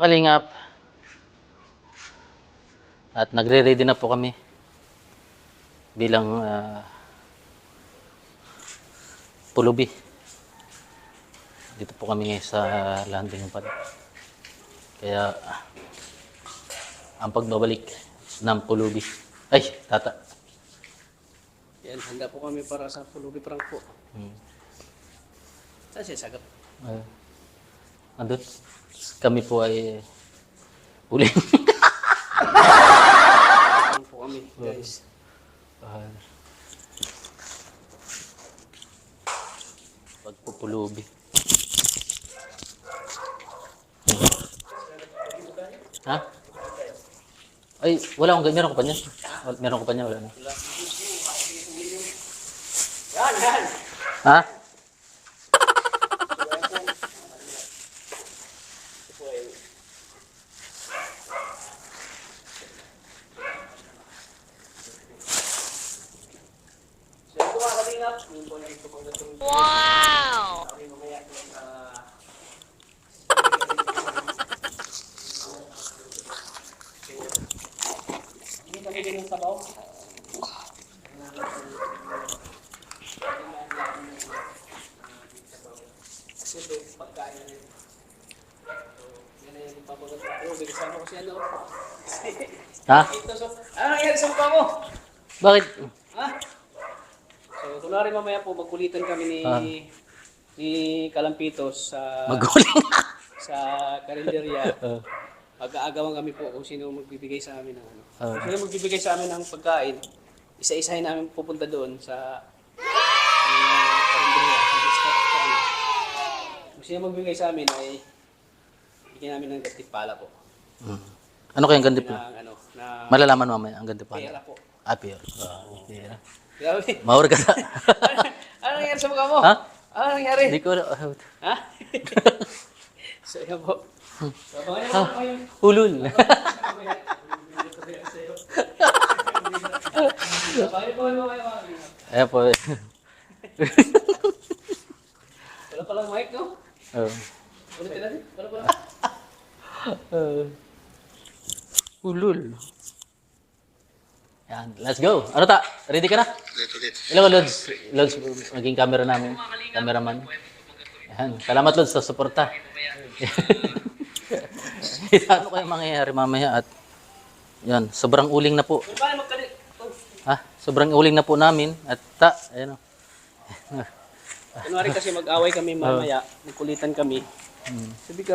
Kalingap, at nagre-ready na po kami bilang pulubi. Dito po kami ngayon sa landing pad. Kaya ang pagbabalik ng pulubi. Ay, tata. Yan, handa po kami para sa pulubi prank po. Saan siya sagap? Andun. Kami po ay huli. Prank po kami, guys. Pagpupulubi. Ha? Ay, wala akong ganyan. Meron ko pa niyan. Meron ko pa niyan, wala na. Yan! Ha? Wow! Hindi kami din yung sabaw. Siyempre, pagkain na rin. Yan na yung ipapagat ko. Bilisama ko siya, no? Ha? Ano nangyari sa mukha mo? Bakit? Ha? So, kunwari mamaya po, magkulitan kami ni Kalampitos sa Maguling. sa karinderya. Mag-aagawan kami po kung sino magbibigay sa amin ng ano. Kung sino magbibigay sa amin ng pagkain, isa-isahin namin pupunta doon sa karinderya. Kung sino magbibigay sa amin ay bigyan namin ng gantimpala po. Ano kayang ganti po? Ng ano, na Malalaman mamaya ang ganti pa. pera po. Ah, pera. Pera. Grabe. Maur ka sa... Ano nangyari sa mukha mo? Ha? Ano nangyari? Hindi ko... Ha? So, yan po. So, abangan niyo po kayo. Hulul. Abangan po kayo mga Ayan po. wala palang mic, no? Ulitin natin. Wala palang. Hulul. Yan, let's go. Ano ta? Ready ka na? Hello, Lods. Lods, maging camera namin. Cameraman. Yan. Salamat, Lods, sa suporta. Ano kaya mangyayari mamaya at yan, sobrang uling na po. Paano magkalit? Ha? Sobrang uling na po namin at ayan o. Kunwari kasi mag-away kami mamaya, magkulitan kami. Sabi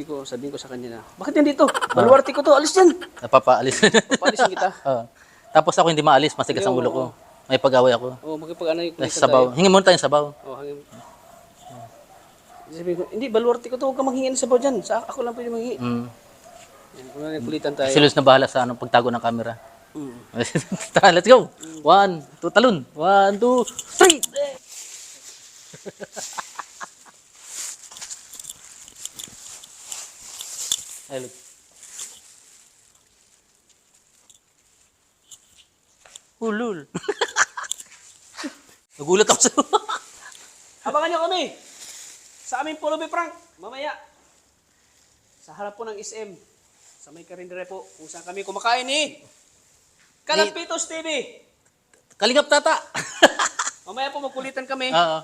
ko sa kanya na, bakit yan dito? Baluarte ko to, alis yan. Napapaalis. Paalisin kita. Tapos ako hindi maalis, masigas ang ulo ko. May pag-away ako. Oo, magkipag-ano yung kulitan Sabaw. Hingin muna tayong sabaw. Oo, hangin. Sabi ko, hindi, baluarte ko to, huwag ka manghingi ng sabaw dyan. Ako lang pwede manghingi. Kunwari kulitan tayo. Si Luz na bahala sa pagtago ng camera. Tara, let's go. 1, 2, talon. 1, 2, 3. Ay, look. Hulul. Nagulat ako sa... Abangan niyo kami sa aming pulubi prank mamaya sa harap po ng SM sa may karindere po kung saan kami kumakain ni Kalampitos TV. Kalingap tata. Mamaya po magkulitan kami. Oo.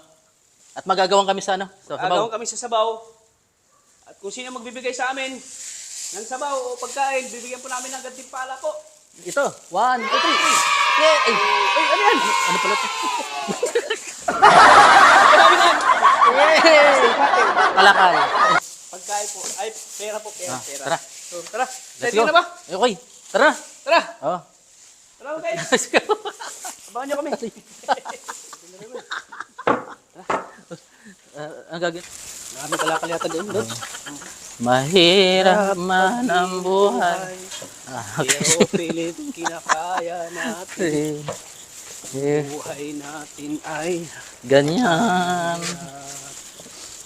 At magagawan kami sa ano? Sa Agawan sabaw. kami sa sabaw. At kung sino magbibigay sa amin ng sabaw o pagkain, bibigyan po namin ng gantimpala po. Ito. 1, 2, 3. Yay! Ay, Ano yan? ano pala ito? Marami na. Yay! Kalakal. Pagkain po. Ay, pera po. Pera. Tara. So, tara. Let's Ready go. na ba? Okay. Tara. Tara. Oh. Tara guys. Let's go. Abangan niyo kami. Ang gagawin. Marami kalakal yata doon. Mahirap man ang buhay. Pero pilit kinakaya natin. Buhay natin ay Ganyan.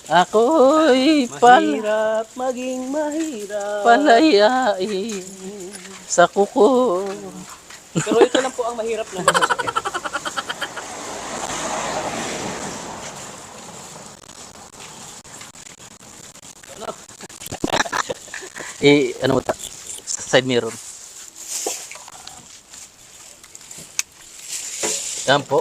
Ako'y mahirap, maging mahirap. palayain sa kuko. Pero ito lang po ang mahirap na masasakit. Ano mo ta? Side mirror. Yan po.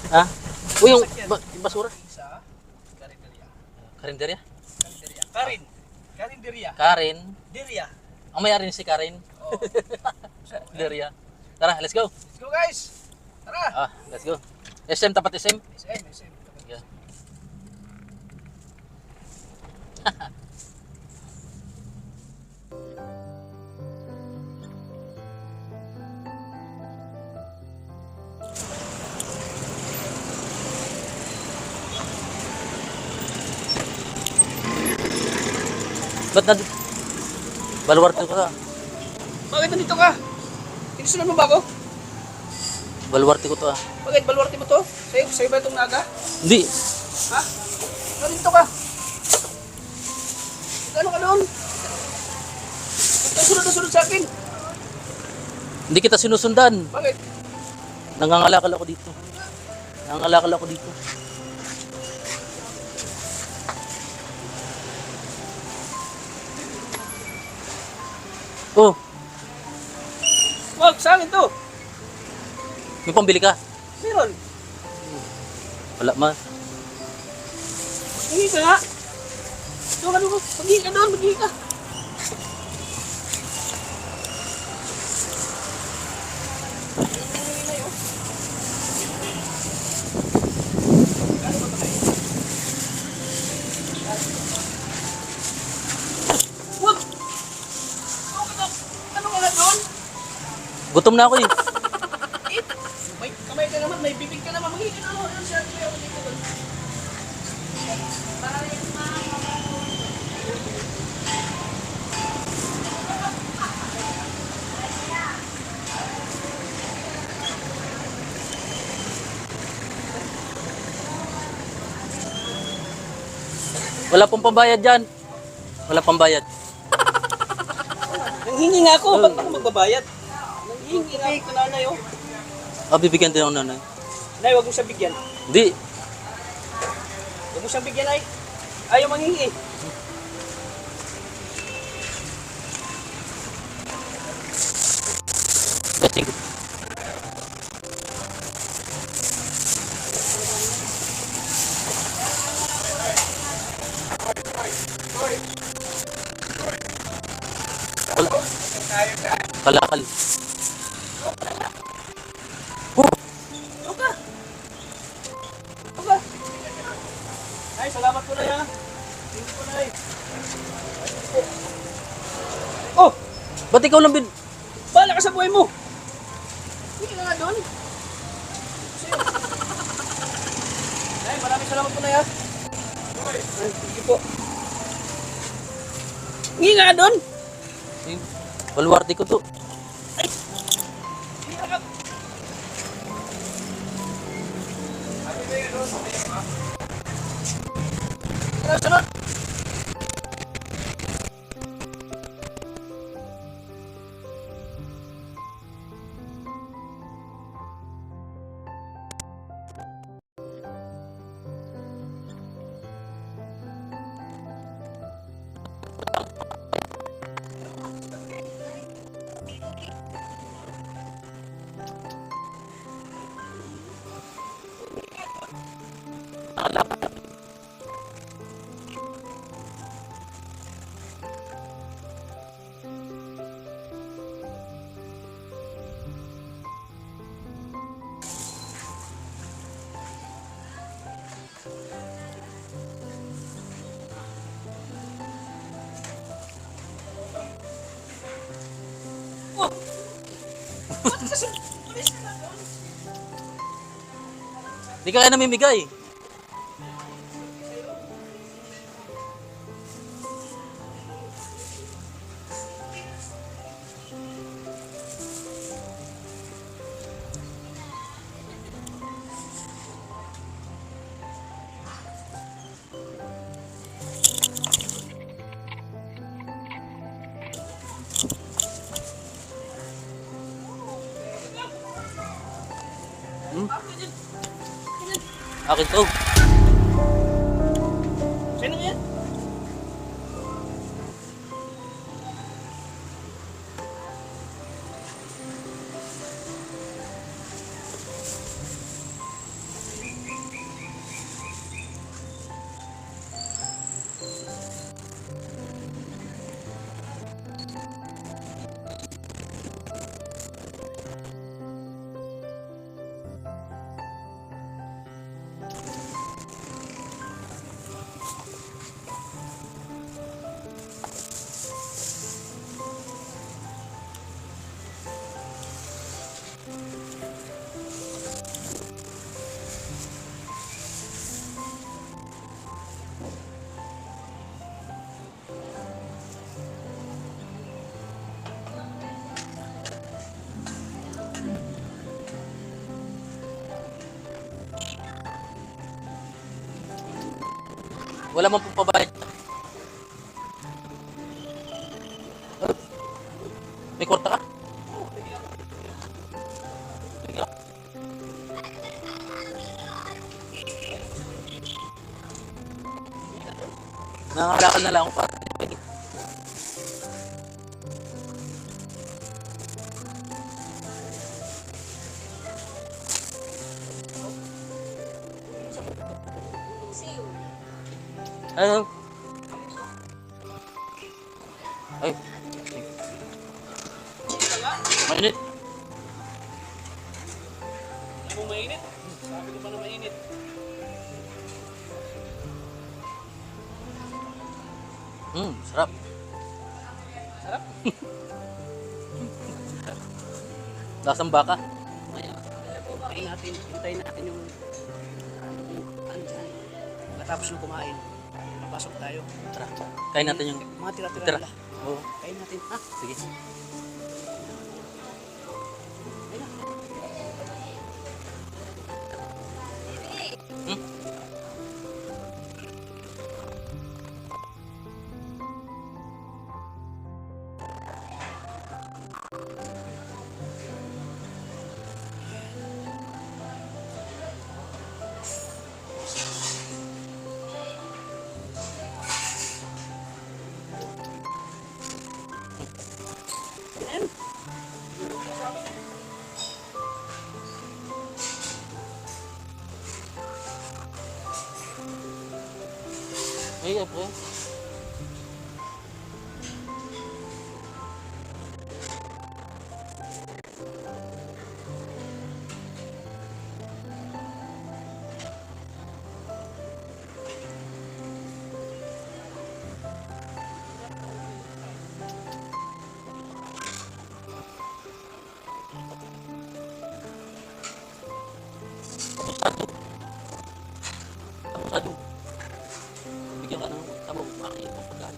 Ha? Uy, yung basura. Sa Karinderia. Karinderya? Karinderia. Karin. Karinderia. Karin. Deria. Ang may-ari ni si Karin. Oh. Derya. Tara, let's go. Let's go guys. Tara. Let's go. SM, tapat SM. SM. Yeah. Ba't na... Baluarte ko ta. Bakit nandito ka? Tinusunan mo ba ako? Baluarte ko to ah. Bakit baluarte mo to? Sa'yo ba itong naga? Hindi. Ha? Nandito ka. Ano ka doon? Sunod na sunod sa akin. Hindi kita sinusundan. Bakit? Nangangalakal ako dito. Nangangalakal ako dito. Oh, Wag, sa akin to. may pambili ka? Meron. Wala man. Maghingi ka nga. Doon ka doon. Maghingi ka doon. Maghingi ka. Wag. Ano ka na doon? Gutom na ako eh. May kamay ka naman, may bibig ka naman. Maghingi ka doon. Ano siya? Kuya, maghingi ka doon. Wala pong pambayad dyan. Wala pambayad. Nanghingi nga ako. Ba't ako magbabayad? Nanghingi nga ako nanay, oh. Bibigyan din ako nanay. Nay, wag mo siya bigyan. Hindi. Wag mo siyang bigyan, ay. Ayaw manghingi. Kasi wala. Kalakal. Ano ka? Ano ka? Ay, salamat po na yan. Thank you po na, ay. Oh, Ba't ikaw lang bin... bahala ka sa buhay mo. Hindi ka nga doon. Sa'yo. Ay, maraming salamat po na yan. Ay, thank you po. Hindi nga doon. Baluarte ko to. Hindi ka. Sunod, sunod. Hindi ka kaya namimigay. Akin to. Sino yan? Wala man pong pabayad. May kwarta ka? Nangangalakal na lang ako para. Ano? Ay. Mainit. Alam mo mainit? Sabi ko pa na mainit. Sarap. Sarap. Lasang baka. Hintayin natin yung ano dyan. Matapos na kumain, papasok tayo. Tara. Kain natin yung Mga tira-tira tira. nila. Oo. Kain natin. Ha? Sige. Ay, apa? Satu. Satu. Bigyan ka ng tabo, makikita mo pagkain.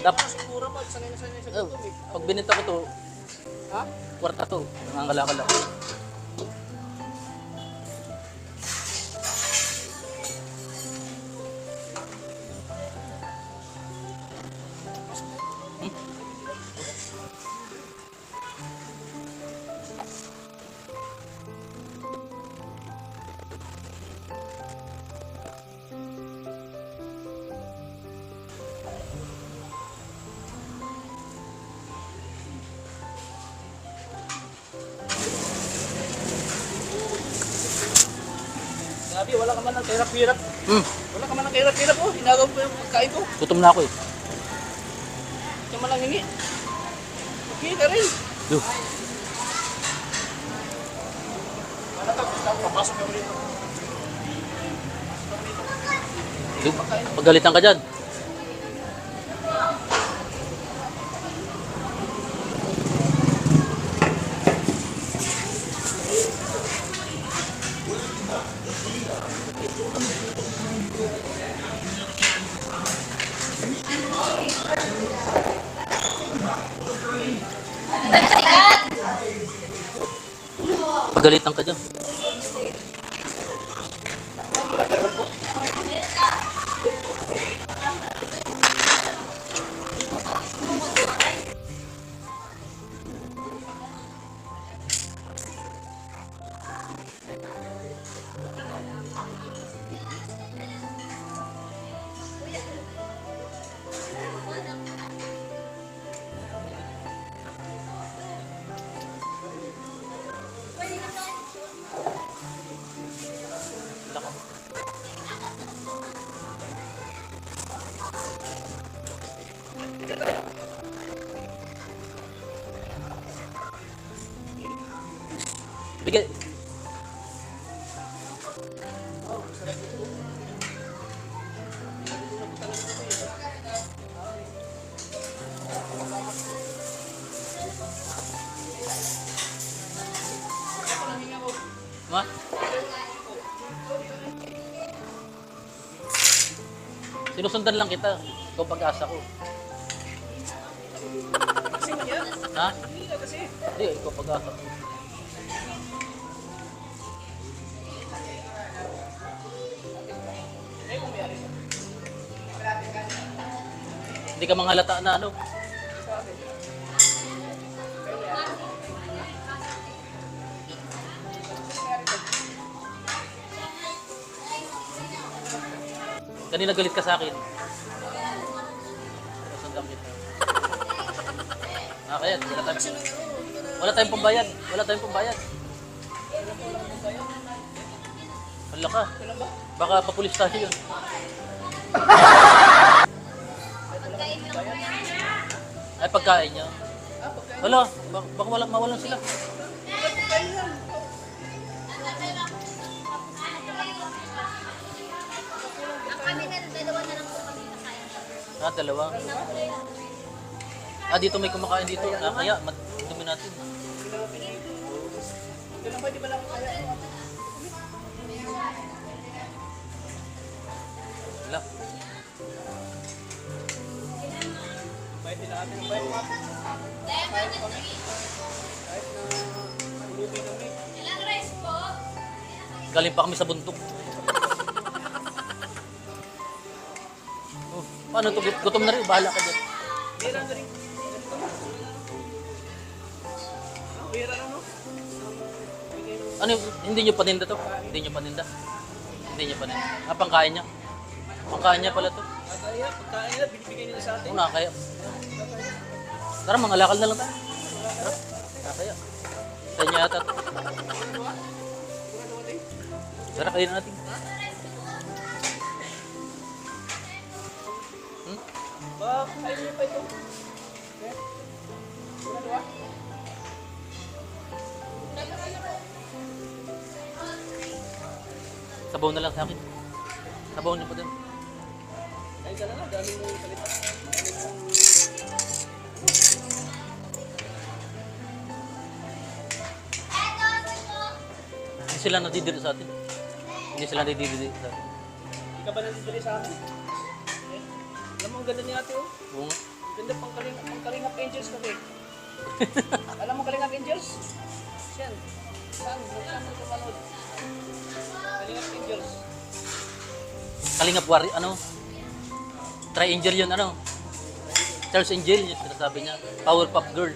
Dapat, Siguro mo, sanay na sa gutom eh. pag binenta ko to, Ha? kwarta to, nangangalakal ako. Grabe, wala ka man ng hirap-hirap. Hmm, Wala ka man ng hirap-hirap oh. Hinagaw ko yung pagkain ko. gutom na ako eh. Ito man lang hingi. Okay ka rin. Duh. Papasok ka ulit. Duh, pagalitan ka dyan. Pagalitan ka dyan. Bigay. Ma? Sinusundan lang kita. Ikaw pag-asa ko. Kasi niya. Ha? Hindi na kasi. Hindi, ikaw pag-asa ko. Hindi ka manghalata na ano. Kanina galit ka sa akin. Sinusundan kita. Kaya wala tayong pambayad. Wala tayong pambayad. Wala ka. Baka papulis tayo yun. Ay, pagkain niya. Wala, baka mawalan sila. Ah, dalawa. Ah, dito may kumakain dito. Ah, kaya, dumi natin. Kailan ba di ba lang kaya? Wala. Bayad nila atin ang bayad. Kahit kami. Kahit na ulubi kami. Galing pa kami sa bundok. Oh, paano to? Gutom na rin. Bahala ka dyan. Bira na rin. Bira na no? Ano, hindi nyo paninda to? Hindi nyo paninda? Hindi nyo paninda. Ah, pangkain niya. Pangkain niya pala to. Kaya pagkain nila, binibigay nila sa atin. Oo na, kaya. Tara, mga lakal na lang tayo. Tara, kaya. Sa inyo yata to. Tara, kayo natin. Baka kain niyo pa ito. Dua? Sabaw na lang sa akin. Sabaw niyo pa din. Kain ka na nga, dami mong salita. Hindi sila nadidiri sa atin. Hindi sila nadidiri sa atin. Hindi ka ba nandito sa amin? Alam mo, ang ganda ni ate oh. Oo nga. Ang ganda pang Kalingap Angels kami. Alam mo Kalingap Angels? Siyan. Saan mo kumanood? Kalingap Angels. Kalingap Wari, ano? Tri-Angel yun, ano? Charles Angel, yung sinasabi niya. Powerpuff Girl.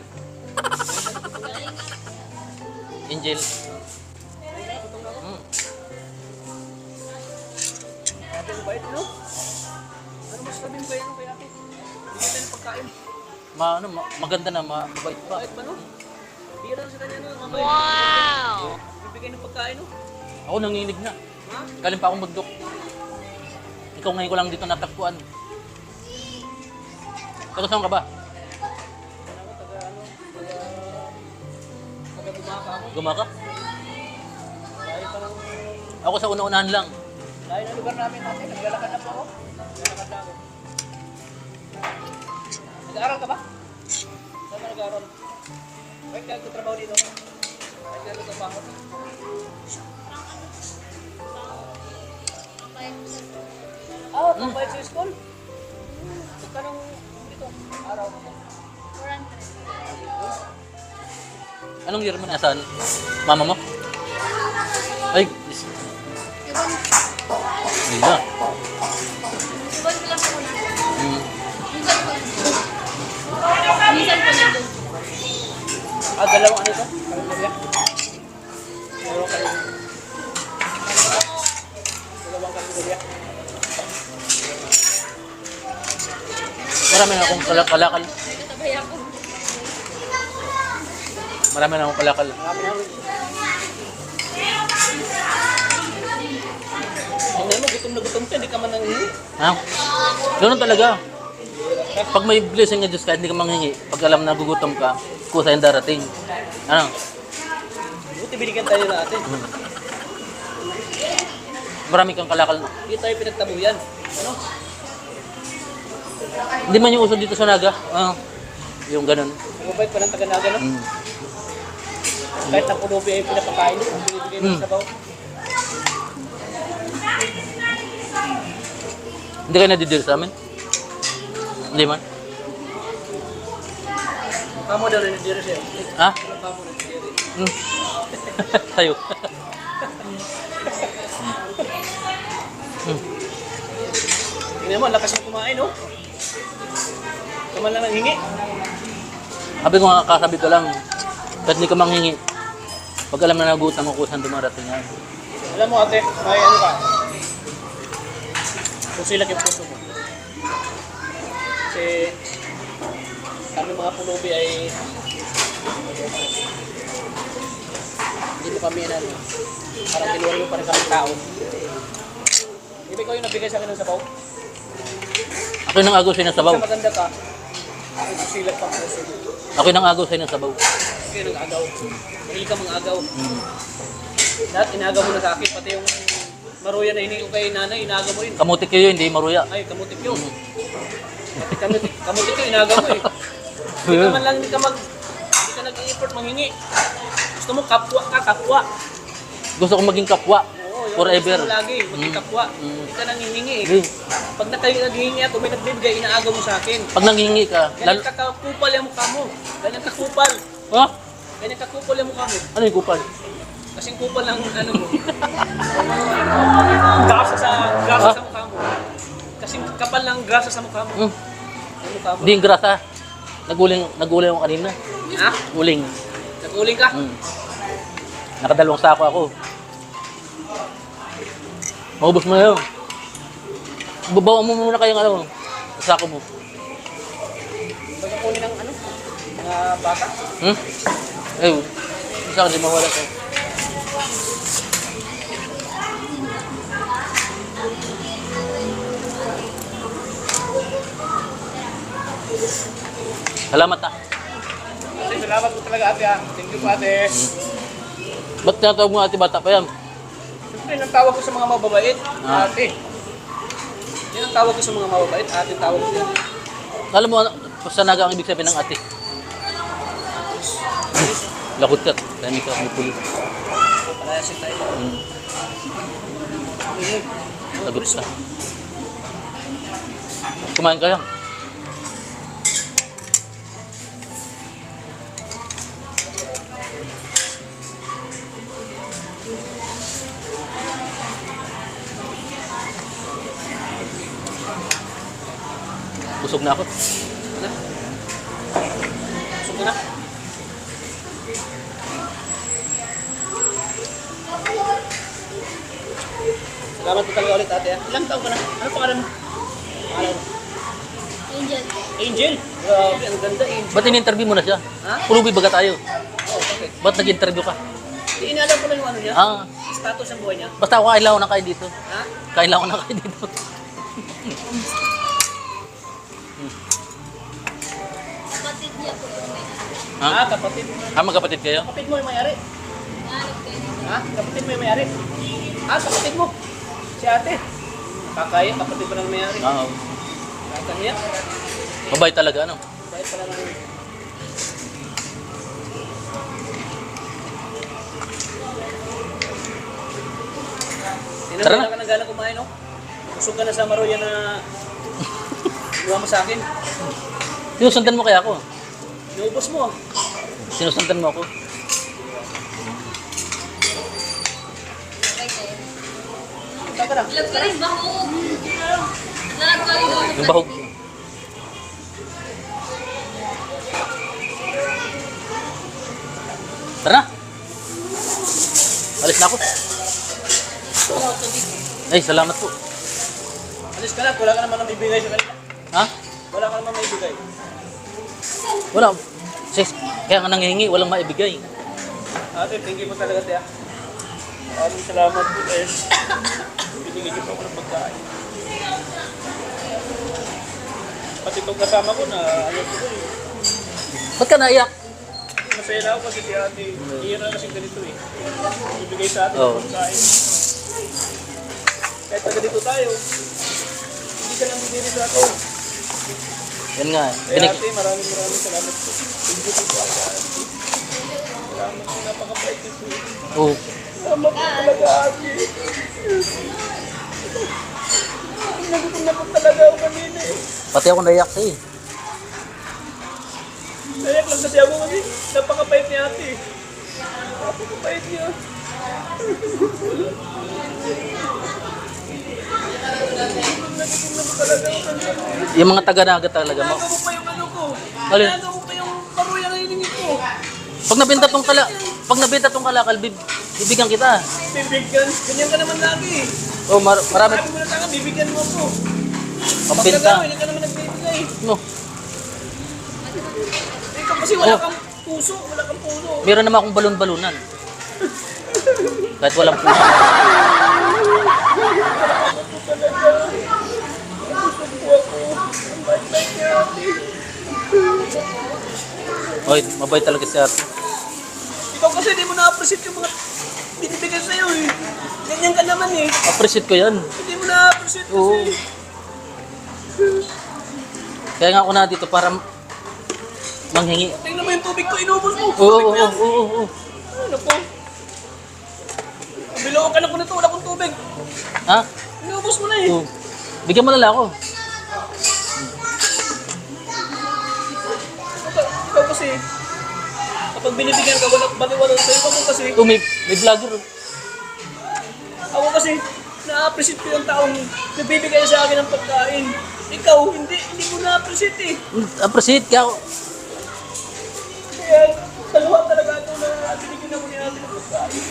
Angel. Ate, ang bait no? Ano mas sabihin ba yan kay ate? Bigyan tayo ng pagkain. Maganda na, mabait pa. Bait ba no? Bigyan na sa kanya no? Mamaya. Wow! Bibigay ng pagkain no? Ako nanginig na. Ha? Galing pa akong bundok. Ikaw ngayon ko lang dito natakpuan. Taga saan ka ba? Ano, taga Bumaka ako. Gumaka? Dahil pa lang, Ako sa una-unahan lang. dahil ang lugar namin natin, naglalakad na po ako. Naglalakad na ako. Nag-aaral ka ba? Saan ka nag-aaral? Bakit ka nagtatrabaho dito? Bakit ka nagtatrabaho? Ah, pambayad sa school? Magkanong dito? Araw mo? Anong year mo nasaan? Mama mo? Ay, hindi na. Iwan ko lang muna. Hmm. Minsan ko nandun. Minsan ko nandun. Dalawang ano ito? Karinderya? Dalawang karinderya. Dalawang karinderya. Marami na akong kalakal. Katabay ako. Marami na akong kalakal. Marami na rin. Hindi mo, gutom na gutom ka, hindi ka man nangihi. Ha? Ganun talaga. Pag may blessing ng Diyos kahit hindi ka manghingi, pag alam na gugutom ka, kusa yung darating. Ano? Buti binigyan tayo natin. Marami kang kalakal. Hindi tayo pinagtabuyan. Ano? Hindi man yung uso dito sa Naga. Yung ganun. Mabait pa ng taga-naga, no? Mm. Kahit na pulubi ay pinapakain mo, ang binibigay mo sa sabaw. Hindi kayo nadidiri sa amin? Hindi man? Mukha mo daw rin yung diri sa'yo. Ha? Mukha mo rin yung diri. Hmm. Tayo. Tingnan mo, ang lakas mo kumain, no? Kaman lang nanghingi. Sabi ko nga, kasabi ko lang, kahit hindi ka manghingi, pag alam na nagutom mo kung saan dumarating yan. Alam mo ate, may ano ka? Susilak yung puso mo. Kasi kami mga pulubi ay hindi mo kami ano, parang tinuwari mo pa rin kami tao. Di ba ikaw yung nabigay sa akin ng sabaw? Ako yung agaw sa'yo ng sabaw. Sa maganda ka, ay susilak pa ang puso mo. Ako yung agaw sa'yo ng sabaw. Kaya nag-agaw. Hindi ka mga agaw. Lahat inagaw mo na sa akin, pati yung maruya na hiningi ko kay nanay, inagaw mo yun. Kamutik kayo, hindi maruya. Ay, kamutik yun. Kamutik yun, inagaw mo eh. Hindi ka man lang, hindi ka nag-i-effort manghingi. Gusto mo kapwa ka, kapwa. Gusto kong maging kapwa. Oo, yun. Forever. Gusto mo lagi, maging kapwa. Hindi ka nanghihingi eh. Hindi. Pag naghihingi ako, may nagbibigay, inaagaw mo sa akin. Pag nanghihingi ka, Ganyan kakupal yung mukha mo. Ganyan kakupal. Ha? Ganyan kakupal yung mukha mo. Ano yung kupal? Kasing kupal ng ano mo. Grasa sa mukha mo. Kasing kapal ng grasa sa mukha mo. Hmm. Yung mukha mo. Hindi yung grasa. Naguling ako kanina. Ha? Uling. Nag-uling ka? Nakadalawang sako ako. Maubos mo na yun. Babawa mo muna kayong ano, sa sako mo. Pagkakunin ng ano? Mga bata? Hmm? Eh, sa akin di mawala ko. Salamat ah. Ate, salamat po talaga ate ha. Thank you po ate. Ba't tinatawag mo ate bata pa yan? Siyempre, yung tawag ko sa mga mababait, Ah. ate. Yan ang tawag ko sa mga mababait, ate tawag ko yan. Alam mo, sa Naga ang ibig sabihin ng ate. Lakot ka. Dahil ka may pulo. Palayasin tayo. Lagot ka. Kumain ka yan. Busog na ako. Busog ka na. Salamat po talaga ulit ate ha. Ilang taon ka na? Ano pangalan mo? Pangalan mo? Angel. Angel. Grabe, ang ganda Angel. Ba't in-interview mo na siya? Ha? Pulubi baga tayo. Oo, okay. Ba't nag-interview ka? Inaalam ko lang yung ano niya. Ah, Status ng buhay niya. basta ako kailangan na kayo dito. Ha? Kailangan na kayo dito. Kapatid niya po yung may Ha? Ah, kapatid. Magkapatid kayo? Kapatid mo yung mayari. nanap kayo. Ha? Kapatid mo yung mayari. Ah, kapatid mo. Si ate. Kakaya, kapatid mo lang mayari. Oo. Kakaya. Mabait talaga, ano? Bakit pala nang... Tara na. Tinanong ka ng gala kumain, no? Busog ka na sa maruya na... Inuha mo sa akin. Sinusundan mo kaya ako? Inuubos mo. Sinusundan mo ako? Taka na. Ilag ka rin, bahog. Lalag ka rin doon. Yung bahog. Tara na. Alis na ako. Ay, salamat po. Alis ka na, wala ka naman ang bibigay sa kanila. Ha? Wala ka naman may bigay. Wala. Sis, kaya nga nanghihingi, walang maibigay. Ate, thank you po talaga, Tia. Maraming salamat po kayo. Binigyan niyo po ako ng pagkain. Pati itong kasama ko na ano po eh. Ba't ka naiyak? Masaya na ako kasi si ate. Iyan na kasi ganito eh. Ibigay sa atin Oo. ng pagkain. Kahit na ganito tayo, hindi ka lang binili sa atin. Yan nga. Kaya ate, maraming salamat po. Thank you po ate. Salamat po, napakabait niyo po. Oh, Salamat po talaga ate. Nagutom na po talaga ako kanina eh. pati ako naiyak sa'yo. Nayak lang kasi ako kasi napakabait ni ate. Napakabait niya. Nagutom na po talaga ako kanina. Yung mga taga-naga talaga mo. Nagawa mo pa yung ano ko. Alin? Nagawa mo pa yung paruya na hiningi ko. Pag nabenta tong kalakal, bibigyan kita. Bibigyan. Ganyan ka naman lagi. Oh, marami. Sabi mo na tanga, bibigyan mo ako. Pag Pampinta. nagawa, hindi ka naman nagbibigay. No. Ikaw kasi wala kang puso, wala kang puso. Meron naman akong balon-balunan. Kahit walang puso. Busog po ako. Ang bait-bait niya ate. Oy, mabait talaga si ate. Ikaw kasi di mo na-appreciate yung mga binibigay sa'yo eh. Ganyan ka naman eh. Appreciate ko yan. Hindi mo na-appreciate Oo. kasi. Kaya nga ako na dito para manghingi. Tingnan mo yung tubig ko, inubos mo. Oo, Tubig oo, mo yan. oo, oo, oo. Ano po? Bilawag ka na po nito, wala kong tubig. Ha? Inubos mo na eh. Oo. Bigyan mo na lang ako. Ikaw kasi, kapag binibigyan ka, wala sa'yo. Ako kasi, Oh, may vlogger. Oh. ako kasi, na-appreciate ko yung taong nagbibigay sa akin ng pagkain. Ikaw, hindi mo na-appreciate eh. Appreciate ka ako. Kaya, dalawa talaga ito na binigyan ako ni ate ng pagkain.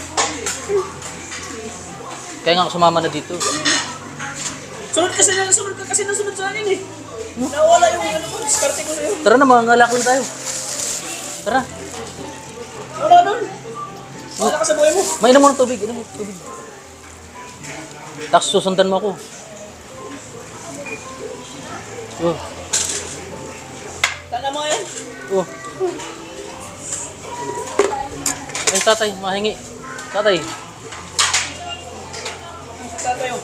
Kaya nga ako sumama na dito. Sunod ka kasi nasunod sa akin eh. Nawala yung ano ko, diskarte ko sa'yo. Tara na, mga ngalakon tayo. Tara. Wala nun. Wala ka sa buhay mo. Mainom mo ng tubig. Inom mo ng tubig. Tapos susundan mo ako. Oh. Tanda mo yan. Oh. Ay, tatay, mahingi. Tatay. Tatayo.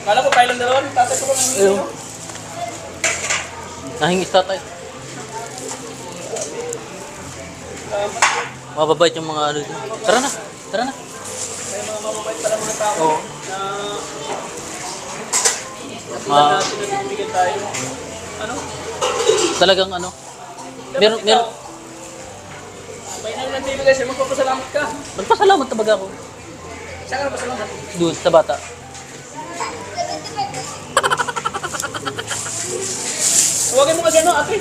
Akala ko tayo lang dalawa, tatay ko lang Ayun. Nahingi si tatay. Mababait yung mga ano dito. Tara na. Tara na. Kaya mga mababait pala mga tao Oo. na Ma- natin na bibigyan tayo. Ano? Talagang ano. Meron. May nang nagbibigay sa'yo, magpapasalamat ka. Magpasalamat talaga ako. Saan ka na pasalamat? Doon, sa bata. Huwagin mo kasi ano, ate.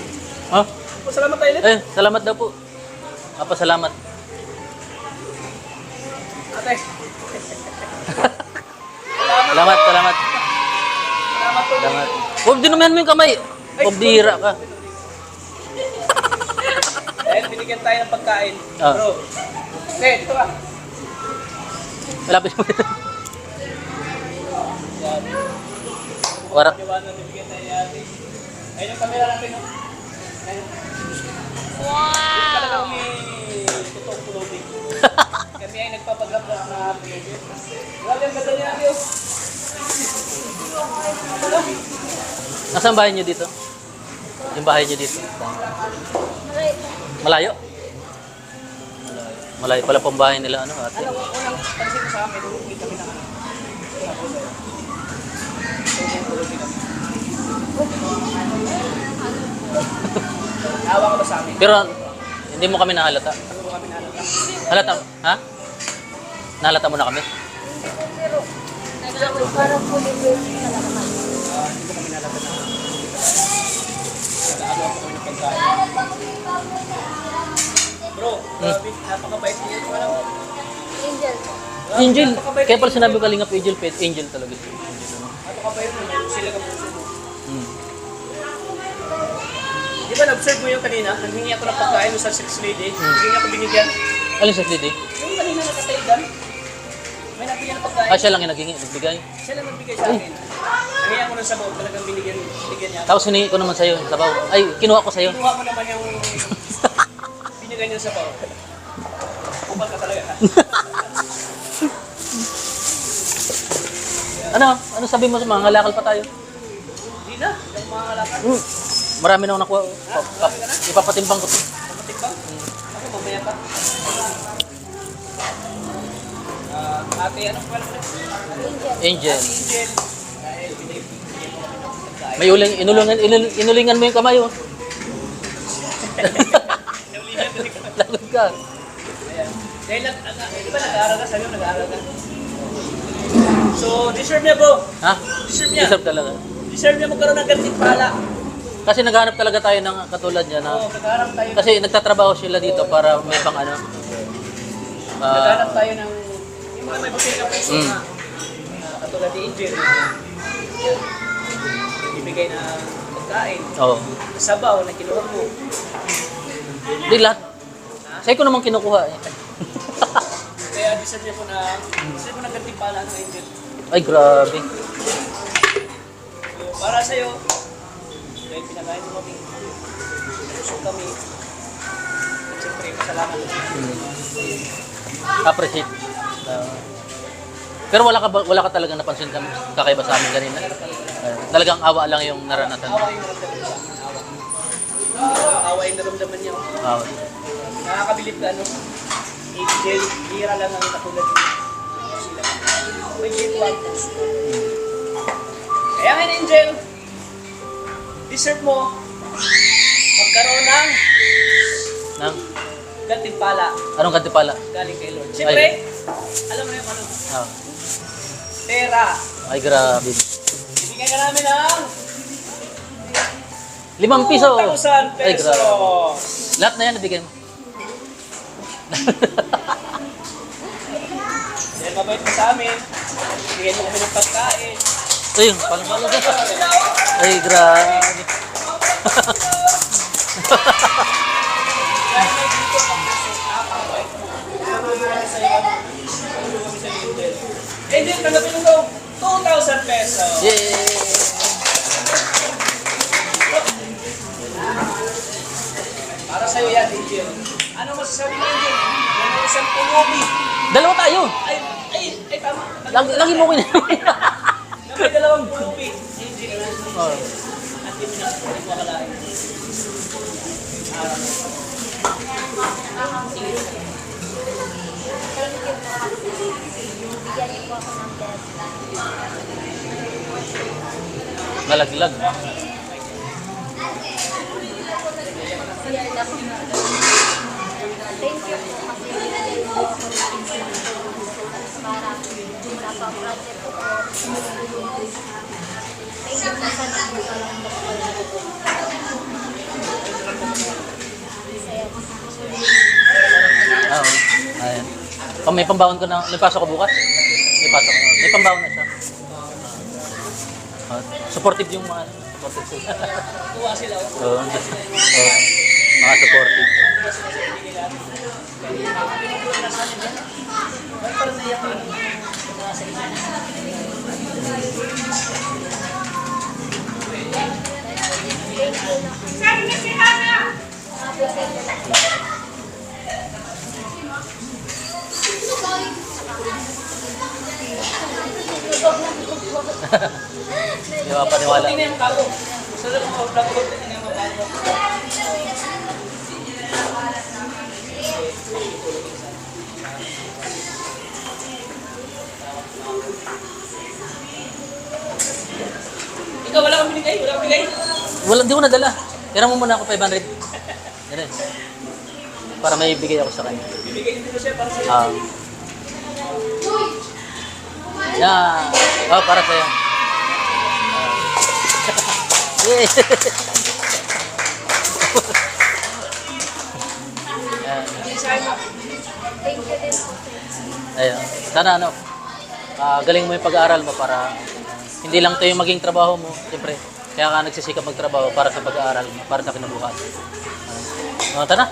Ha? Pasalamat tayo ulit. Eh, salamat daw po. Pasalamat. Ate. Salamat. Salamat po. Salamat. Huwag dinumihan mo yung kamay. Huwag dihira ka. Dahil binigyan tayo ng pagkain. Ah. Bro. Okay, dito ka. Malapit mo. Warak. Diba na bibigyan tayo ni ate. Ayun yung camera natin. No? Ayun. Wow! Yung talagang may totoong clothing. Kami ay nagpapagrap na mga clothing. Grabe ang ganda niya, Diyo. Ano? Nasaan bahay niyo dito? Yung bahay niyo dito? Malayo? Malayo pala pang bahay nila, ano, ate? Ano, unang pansin ko sa akin, hindi kami na. Awa ka ba sa amin? Pero hindi mo kami nahalata. Ano ba kami nalala? Halata? Ha? Nahalata mo na kami? Pero, parang fully based na naman. Hindi mo kami nalaman na. Nag-aagaw po kami ng pagkain. Bro, grabe, napakabait niyo. Alam mo, Angel. Angel. Kaya pala sinabi ko Kalingap Angel, pet Angel talaga siya. napakabait mo. Sila ka puso mo. Hmm. Di ba na-observe mo yung kanina? Nanghingi ako ng pagkain sa sex lady. Nanghingi ako binigyan. Alin sa lady? Yung kanina nakatay doon, may nabigyan ng pagkain. Ah, siya lang yung nagbigay. Siya lang nagbigay sa akin. Nanghingi ako ng sabaw, talagang binigyan niya. Tapos hiningi ko naman sa'yo, sabaw. Ay, kinuha ko sa'yo. Kinuha mo naman yung binigay niya sa sabaw. Kupal ka talaga. Ano sabi mo sa mga ngalakal pa tayo? Hindi na, yung mga kalakad. Marami na akong nakuha. Ipapatimbang ko to. Kamatik ba? Ako, mamaya pa. Ate, ano pa pala? Angel. Ate Angel. Dahil binigyan mo kami ng pagkain. May inulingan mo yung kamay, oh. Naulihan ko ikaw. Lagot ka. Ayan. Dahil, di ba nag-aaral ka? Sabi mo nag-aaral ka? So, deserve niya bro. Ha? Deserve niya. Deserve talaga. Deserve niya magkaroon ng ganitong pala. Kasi naghanap talaga tayo ng katulad niya na... Oo, nag-aaral tayo. Kasi nagtatrabaho sila dito para may pang ano. Naghanap tayo ng yung mga may butil na puso Mm. na katulad ni Angel. Ibigay na pagkain. Oo. Sabaw na kinuha mo. Di lahat. Sa'yo ko naman kinukuha eh. Kaya deserve niya po na gantimpala ng Angel. Ay, grabe. So, para sa'yo, dahil pinakain mo kami, puso kami, at siyempre, masalamat. Appreciate. Pero wala ka talagang napansin kami kakaiba sa amin kanina. Talagang awa lang yung naranasan. Awa yung naramdaman sa akin. Awa yung naramdaman niya. Awa. Nakakabilib ka, no? Angel, hira lang ang katulad niya. Sila. May ginto ang puso. Kaya ngayon, Angel, deserve mo magkaroon ng Nang, gantimpala anong kantipala? galing kay Lord. Siyempre, alam mo na yung ano, Ah. pera. Ay, grabe. Ibigay ka namin ng 5 piso. 2,000 Ay, pesos. grabe. Lahat na yan, nabigay mo. Dahil mabait mo sa amin, bigyan mo kami ng pagkain. Ay, palang-palang. Ay, grabe. Dahil may dito ang puso, napakabait mo. Sabi mo na sa iyo, tulong kami sa Angel. Angel, tanggapin mo daw 2,000 pesos. Yay! Para sa iyo yan, Angel. Ano masasabi mo, Angel? Yan ang isang pulubi. Dalawa tayo. Ay, tama. Lagi mo kinagawa. Na may dalawang pulubi. Angel, Oh. at hindi mo akalain. Bigyan niyo po ako ng best. Nalaglag. Thank you po kasi binigyan niyo po ako ng para sa pang-project ko po. Thank you po sa nagpapalang Oo. Ayan. May pambaon ko na. May pasok ko bukas. May pasok ko. May pambaon na siya. Supportive yung mga supportive sila. Tuwa sila. Oo. Mga supportive. Di ba paniwala? Hindi na yung bago. Gusto na mga vlog ko, hindi na yung bago. Ikaw, wala kang binigay? Wala kang binigay? Wala, di ko nadala. Tira mo muna ako 500. Yan eh. Para may ibigay ako sa kanya. Bibigay din ko siya para sa'yo. Ah. Yan. Oh, para sa'yo. Yay! Yan. Thank you din po. Ayun. Sana ano, galing mo yung pag-aaral mo para hindi lang ito yung maging trabaho mo. Siyempre, kaya ka nagsisikap magtrabaho para sa pag-aaral mo, para sa kinabukasan. Tara.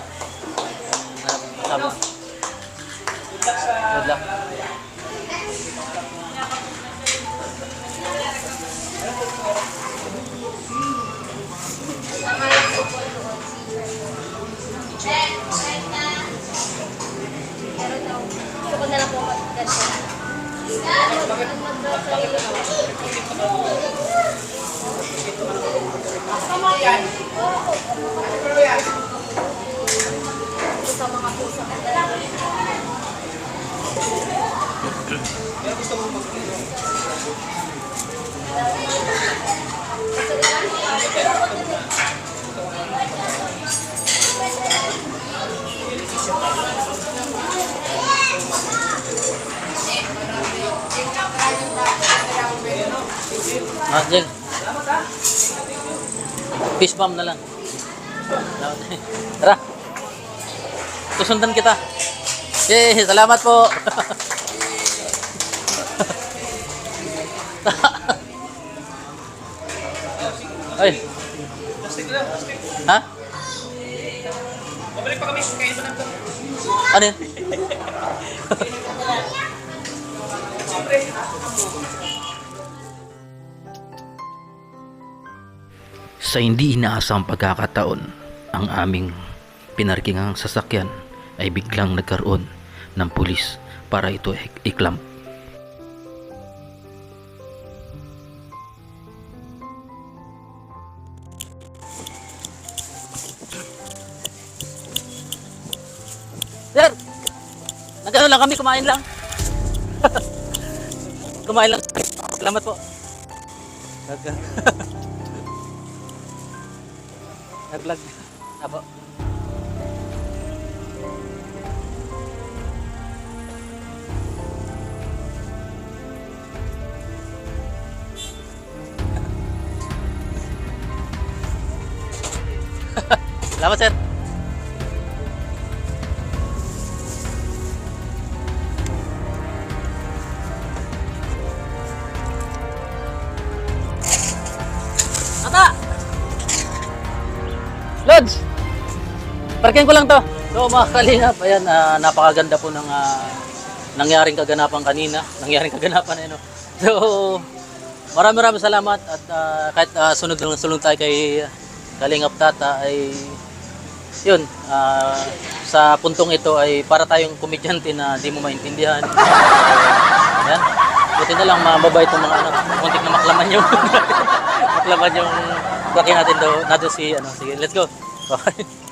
Tama. Good luck. Pero daw, gusto ko na lang po mag-ganito. Mag-grocery po. Sa mga puso. Jeng. Fish bomb na lang. Tara. Susundan kita. Yay, salamat po. Ay. Ha? Babalik pa kami. Kain mo na ito. Ano yun? Sa hindi inaasang pagkakataon, ang aming pinarkingang sasakyan ay biglang nagkaroon ng pulis para ito iklamp. Sir! Nagano lang kami, kumain lang. Kumain lang. Salamat po. Nag-vlog. Apo. Salamat, sir. Ata! Lods! Parking ko lang to. So mga kalingap, ayan, napakaganda po ng nangyaring kaganapan kanina. Nangyaring kaganapan, ano. So, maraming salamat at kahit sunod tayo kay Kalingap Tata ay yun, sa puntong ito ay para tayong komedyante na di mo maintindihan. Ayan. Buti na lang mababay itong mga ano, muntik na maklaman yung maklaman yung tracking natin si ano. Sige, let's go. Okay.